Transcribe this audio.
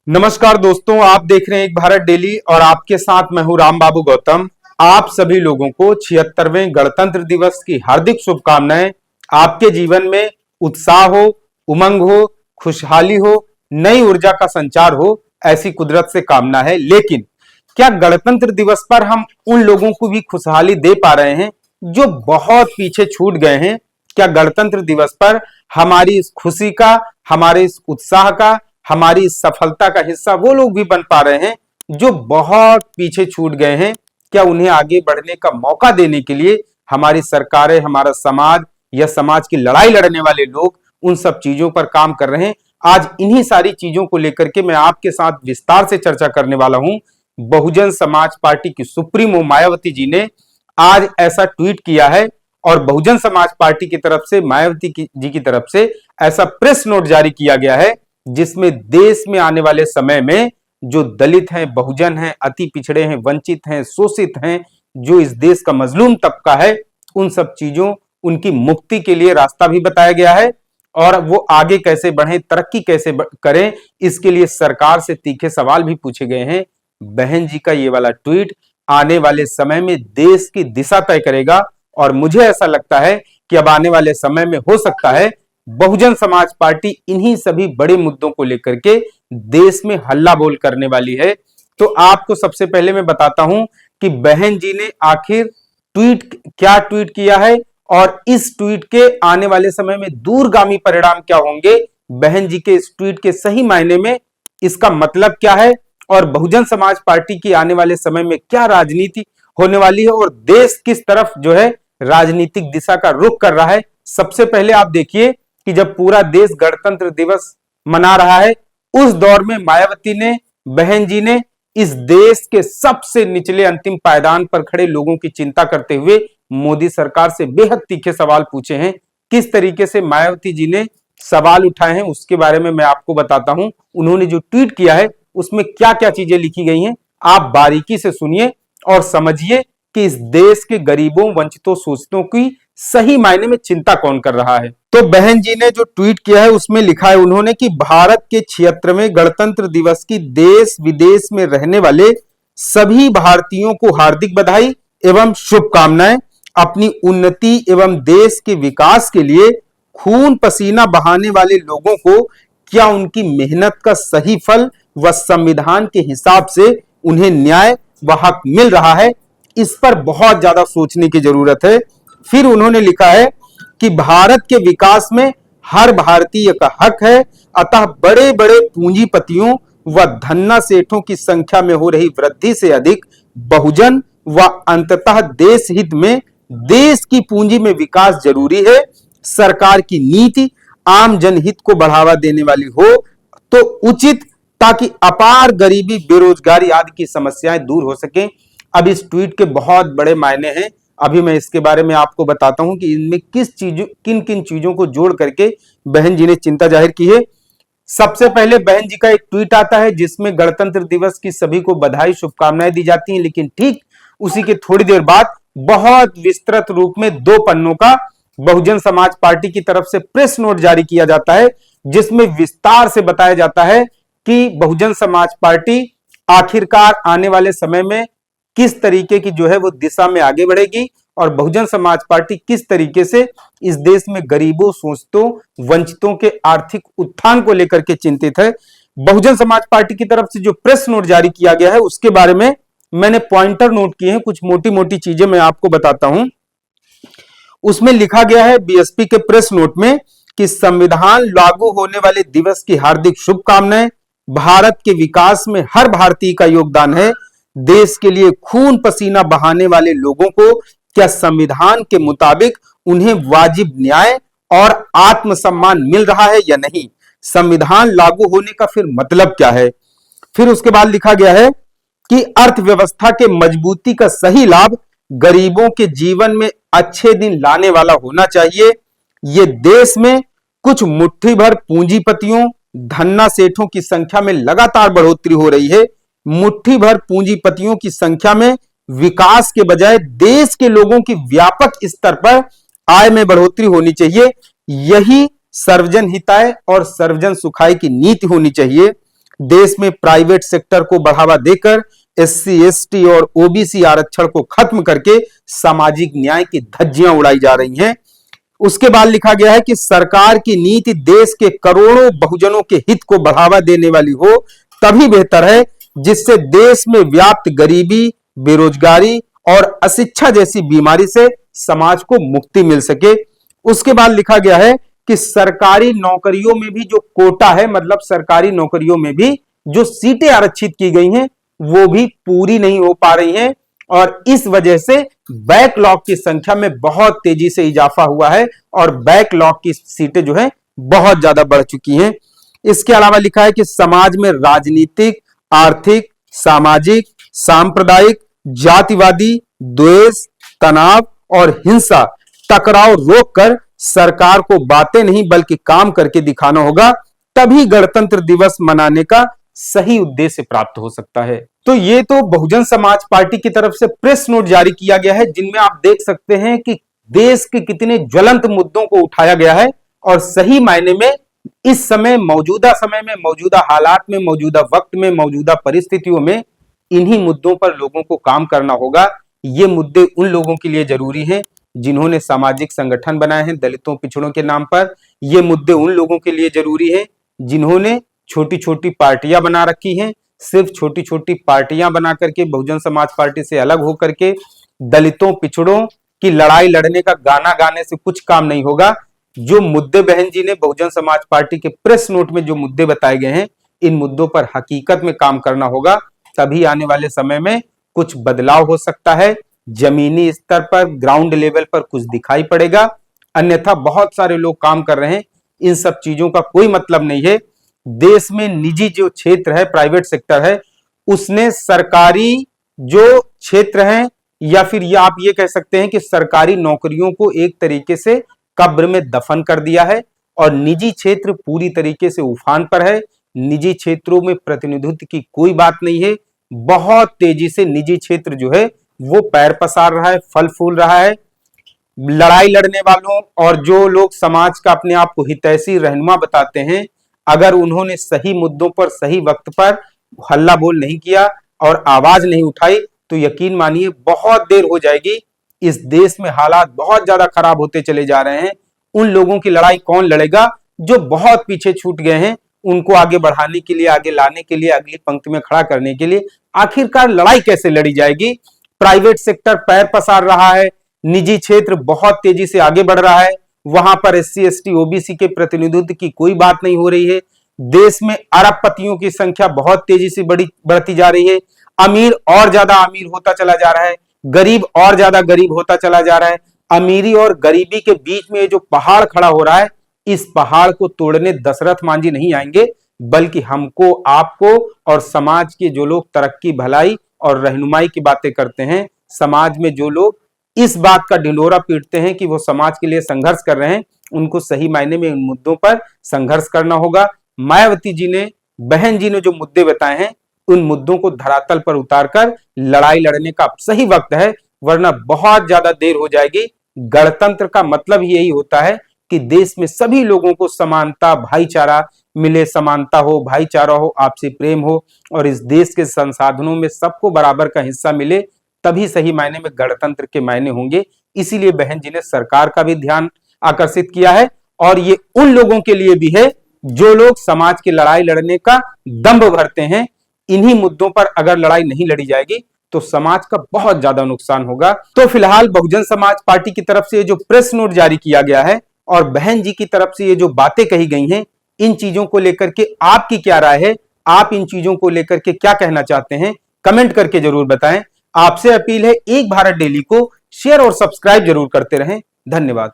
नमस्कार दोस्तों, आप देख रहे हैं एक भारत डेली और आपके साथ मैं हूं राम बाबू गौतम। आप सभी लोगों को 76वें गणतंत्र दिवस की हार्दिक शुभकामनाएं। आपके जीवन में उत्साह हो, उमंग हो, खुशहाली हो, नई ऊर्जा का संचार हो, ऐसी कुदरत से कामना है। लेकिन क्या गणतंत्र दिवस पर हम उन लोगों को भी खुशहाली दे पा रहे हैं जो बहुत पीछे छूट गए हैं? क्या गणतंत्र दिवस पर हमारी इस खुशी का, हमारे इस उत्साह का, हमारी इस सफलता का हिस्सा वो लोग भी बन पा रहे हैं जो बहुत पीछे छूट गए हैं? क्या उन्हें आगे बढ़ने का मौका देने के लिए हमारी सरकारें, हमारा समाज या समाज की लड़ाई लड़ने वाले लोग उन सब चीजों पर काम कर रहे हैं? आज इन्हीं सारी चीजों को लेकर के मैं आपके साथ विस्तार से चर्चा करने वाला हूं। बहुजन समाज पार्टी की सुप्रीमो मायावती जी ने आज ऐसा ट्वीट किया है और बहुजन समाज पार्टी की तरफ से, मायावती जी की तरफ से ऐसा प्रेस नोट जारी किया गया है जिसमें देश में आने वाले समय में जो दलित हैं, बहुजन हैं, अति पिछड़े हैं, वंचित हैं, शोषित हैं, जो इस देश का मजलूम तबका है, उन सब चीजों, उनकी मुक्ति के लिए रास्ता भी बताया गया है और वो आगे कैसे बढ़े, तरक्की कैसे करें, इसके लिए सरकार से तीखे सवाल भी पूछे गए हैं। बहन जी का ये वाला ट्वीट आने वाले समय में देश की दिशा तय करेगा और मुझे ऐसा लगता है कि अब आने वाले समय में हो सकता है बहुजन समाज पार्टी इन्हीं सभी बड़े मुद्दों को लेकर के देश में हल्ला बोल करने वाली है। तो आपको सबसे पहले मैं बताता हूं कि बहन जी ने आखिर क्या ट्वीट किया है और इस ट्वीट के आने वाले समय में दूरगामी परिणाम क्या होंगे, बहन जी के इस ट्वीट के सही मायने में इसका मतलब क्या है और बहुजन समाज पार्टी की आने वाले समय में क्या राजनीति होने वाली है और देश किस तरफ जो है राजनीतिक दिशा का रुख कर रहा है। सबसे पहले आप देखिए कि जब पूरा देश गणतंत्र दिवस मना रहा है, उस दौर में मायावती ने, बहन जी ने इस देश के सबसे निचले अंतिम पायदान पर खड़े लोगों की चिंता करते हुए मोदी सरकार से बेहद तीखे सवाल पूछे हैं। किस तरीके से मायावती जी ने सवाल उठाए हैं उसके बारे में मैं आपको बताता हूं। उन्होंने जो ट्वीट किया है उसमें क्या क्या चीजें लिखी गई हैं, आप बारीकी से सुनिए और समझिए कि इस देश के गरीबों, वंचितों, शोषितों की सही मायने में चिंता कौन कर रहा है। तो बहन जी ने जो ट्वीट किया है उसमें लिखा है उन्होंने कि भारत के 76वें गणतंत्र दिवस की देश विदेश में रहने वाले सभी भारतीयों को हार्दिक बधाई एवं शुभकामनाएं। अपनी उन्नति एवं देश के विकास के लिए खून पसीना बहाने वाले लोगों को क्या उनकी मेहनत का सही फल व संविधान के हिसाब से उन्हें न्याय व हक मिल रहा है, इस पर बहुत ज्यादा सोचने की जरूरत है। फिर उन्होंने लिखा है कि भारत के विकास में हर भारतीय का हक है, अतः बड़े बड़े पूंजीपतियों व धन्ना सेठों की संख्या में हो रही वृद्धि से अधिक बहुजन व अंततः देश हित में देश की पूंजी में विकास जरूरी है। सरकार की नीति आम जनहित को बढ़ावा देने वाली हो तो उचित, ताकि अपार गरीबी, बेरोजगारी आदि की समस्याएं दूर हो सकें। अब इस ट्वीट के बहुत बड़े मायने हैं, अभी मैं इसके बारे में आपको बताता हूं कि इनमें किन किन चीजों को जोड़ करके बहन जी ने चिंता जाहिर की है। सबसे पहले बहन जी का एक ट्वीट आता है जिसमें गणतंत्र दिवस की सभी को बधाई, शुभकामनाएं दी जाती हैं, लेकिन ठीक उसी के थोड़ी देर बाद बहुत विस्तृत रूप में 2 पन्नों का बहुजन समाज पार्टी की तरफ से प्रेस नोट जारी किया जाता है जिसमें विस्तार से बताया जाता है कि बहुजन समाज पार्टी आखिरकार आने वाले समय में किस तरीके की जो है वो दिशा में आगे बढ़ेगी और बहुजन समाज पार्टी किस तरीके से इस देश में गरीबों, शोषितों, वंचितों के आर्थिक उत्थान को लेकर के चिंतित है। बहुजन समाज पार्टी की तरफ से जो प्रेस नोट जारी किया गया है उसके बारे में मैंने पॉइंटर नोट किए हैं, कुछ मोटी मोटी चीजें मैं आपको बताता हूं। उसमें लिखा गया है बीएसपी के प्रेस नोट में कि संविधान लागू होने वाले दिवस की हार्दिक शुभकामनाएं। भारत के विकास में हर भारतीय का योगदान है। देश के लिए खून पसीना बहाने वाले लोगों को क्या संविधान के मुताबिक उन्हें वाजिब न्याय और आत्मसम्मान मिल रहा है या नहीं? संविधान लागू होने का फिर मतलब क्या है? फिर उसके बाद लिखा गया है कि अर्थव्यवस्था के मजबूती का सही लाभ गरीबों के जीवन में अच्छे दिन लाने वाला होना चाहिए। ये देश में कुछ मुट्ठी भर पूंजीपतियों, धन्ना सेठों की संख्या में लगातार बढ़ोतरी हो रही है। मुट्ठी भर पूंजीपतियों की संख्या में विकास के बजाय देश के लोगों की व्यापक स्तर पर आय में बढ़ोतरी होनी चाहिए। यही सर्वजन हिताय और सर्वजन सुखाय की नीति होनी चाहिए। देश में प्राइवेट सेक्टर को बढ़ावा देकर एससी, एसटी और ओबीसी आरक्षण को खत्म करके सामाजिक न्याय की धज्जियां उड़ाई जा रही हैं। उसके बाद लिखा गया है कि सरकार की नीति देश के करोड़ों बहुजनों के हित को बढ़ावा देने वाली हो तभी बेहतर है, जिससे देश में व्याप्त गरीबी, बेरोजगारी और अशिक्षा जैसी बीमारी से समाज को मुक्ति मिल सके। उसके बाद लिखा गया है कि सरकारी नौकरियों में भी जो कोटा है, मतलब सरकारी नौकरियों में भी जो सीटें आरक्षित की गई हैं वो भी पूरी नहीं हो पा रही हैं और इस वजह से बैकलॉग की संख्या में बहुत तेजी से इजाफा हुआ है और बैकलॉग की सीटें जो है बहुत ज्यादा बढ़ चुकी हैं। इसके अलावा लिखा है कि समाज में राजनीतिक, आर्थिक, सामाजिक, सांप्रदायिक, जातिवादी द्वेष, तनाव और हिंसा, टकराव रोककर सरकार को बातें नहीं बल्कि काम करके दिखाना होगा, तभी गणतंत्र दिवस मनाने का सही उद्देश्य प्राप्त हो सकता है। तो ये तो बहुजन समाज पार्टी की तरफ से प्रेस नोट जारी किया गया है, जिनमें आप देख सकते हैं कि देश के कितने ज्वलंत मुद्दों को उठाया गया है और सही मायने में इस समय मौजूदा हालात में, मौजूदा वक्त में, मौजूदा परिस्थितियों में इन्हीं मुद्दों पर लोगों को काम करना होगा। ये मुद्दे उन लोगों के लिए जरूरी हैं जिन्होंने सामाजिक संगठन बनाए हैं दलितों, पिछड़ों के नाम पर। ये मुद्दे उन लोगों के लिए जरूरी है जिन्होंने छोटी छोटी पार्टियां बना रखी हैं। सिर्फ छोटी छोटी पार्टियां बना करके बहुजन समाज पार्टी से अलग होकर के दलितों, पिछड़ों की लड़ाई लड़ने का गाना गाने से कुछ काम नहीं होगा। जो मुद्दे बहन जी ने बहुजन समाज पार्टी के प्रेस नोट में जो मुद्दे बताए गए हैं, इन मुद्दों पर हकीकत में काम करना होगा, तभी आने वाले समय में कुछ बदलाव हो सकता है। जमीनी स्तर पर, ग्राउंड लेवल पर कुछ दिखाई पड़ेगा, अन्यथा बहुत सारे लोग काम कर रहे हैं। इन सब चीजों का कोई मतलब नहीं है। देश में निजी जो क्षेत्र है, प्राइवेट सेक्टर है, उसने सरकारी जो क्षेत्र है या फिर या आप ये कह सकते हैं कि सरकारी नौकरियों को एक तरीके से कब्र में दफन कर दिया है और निजी क्षेत्र पूरी तरीके से उफान पर है। निजी क्षेत्रों में प्रतिनिधित्व की कोई बात नहीं है। बहुत तेजी से निजी क्षेत्र जो है वो पैर पसार रहा है, फल फूल रहा है। लड़ाई लड़ने वालों और जो लोग समाज का अपने आप को हितैषी रहनुमा बताते हैं, अगर उन्होंने सही मुद्दों पर सही वक्त पर हल्ला बोल नहीं किया और आवाज नहीं उठाई तो यकीन मानिए बहुत देर हो जाएगी। इस देश में हालात बहुत ज्यादा खराब होते चले जा रहे हैं। उन लोगों की लड़ाई कौन लड़ेगा जो बहुत पीछे छूट गए हैं? उनको आगे बढ़ाने के लिए, आगे लाने के लिए, अगली पंक्ति में खड़ा करने के लिए आखिरकार लड़ाई कैसे लड़ी जाएगी? प्राइवेट सेक्टर पैर पसार रहा है, निजी क्षेत्र बहुत तेजी से आगे बढ़ रहा है, वहां पर एससी, एसटी, ओबीसी के प्रतिनिधित्व की कोई बात नहीं हो रही है। देश में अरबपतियों की संख्या बहुत तेजी से बढ़ती जा रही है। अमीर और ज्यादा अमीर होता चला जा रहा है, गरीब और ज्यादा गरीब होता चला जा रहा है। अमीरी और गरीबी के बीच में जो पहाड़ खड़ा हो रहा है, इस पहाड़ को तोड़ने दशरथ मांझी नहीं आएंगे, बल्कि हमको, आपको और समाज के जो लोग तरक्की, भलाई और रहनुमाई की बातें करते हैं, समाज में जो लोग इस बात का ढिंढोरा पीटते हैं कि वो समाज के लिए संघर्ष कर रहे हैं, उनको सही मायने में इन मुद्दों पर संघर्ष करना होगा। मायावती जी ने, बहन जी ने जो मुद्दे बताए हैं, उन मुद्दों को धरातल पर उतारकर लड़ाई लड़ने का सही वक्त है, वरना बहुत ज्यादा देर हो जाएगी। गणतंत्र का मतलब ही यही होता है कि देश में सभी लोगों को समानता, भाईचारा मिले, समानता हो, भाईचारा हो, आपसी प्रेम हो और इस देश के संसाधनों में सबको बराबर का हिस्सा मिले, तभी सही मायने में गणतंत्र के मायने होंगे। इसीलिए बहन जी ने सरकार का भी ध्यान आकर्षित किया है और ये उन लोगों के लिए भी है जो लोग समाज की लड़ाई लड़ने का दंभ भरते हैं। इन्हीं मुद्दों पर अगर लड़ाई नहीं लड़ी जाएगी तो समाज का बहुत ज्यादा नुकसान होगा। तो फिलहाल बहुजन समाज पार्टी की तरफ से जो प्रेस नोट जारी किया गया है और बहन जी की तरफ से ये जो बातें कही गई हैं, इन चीजों को लेकर के आपकी क्या राय है? आप इन चीजों को लेकर के क्या कहना चाहते हैं? कमेंट करके जरूर बताएं। आपसे अपील है, एक भारत डेली को शेयर और सब्सक्राइब जरूर करते रहें। धन्यवाद।